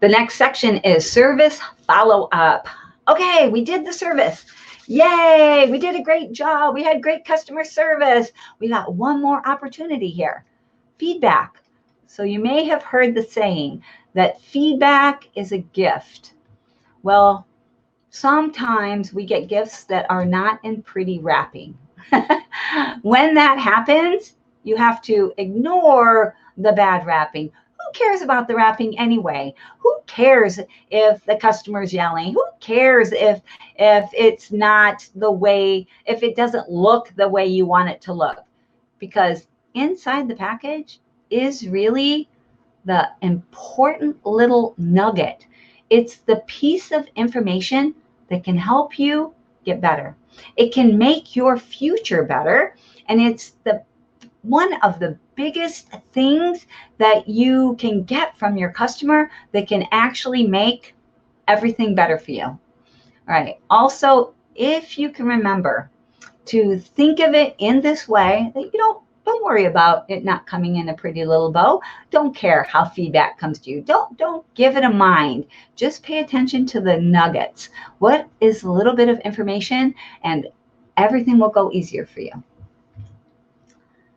The next section is service follow-up. Okay, we did the service. Yay, we did a great job. We had great customer service. We got one more opportunity here. Feedback. So you may have heard the saying that feedback is a gift. Well, sometimes we get gifts that are not in pretty wrapping. When that happens, you have to ignore the bad wrapping. Who cares about the wrapping anyway? Who cares if the customer's yelling? Who cares if it's not the way, if it doesn't look the way you want it to look? Because inside the package is really the important little nugget. It's the piece of information that can help you get better. It can make your future better, and it's the one of the biggest things that you can get from your customer that can actually make everything better for you. All right. Also, if you can remember to think of it in this way, that you don't worry about it not coming in a pretty little bow. Don't care how feedback comes to you. Don't give it a mind. Just pay attention to the nuggets. What is a little bit of information, and everything will go easier for you.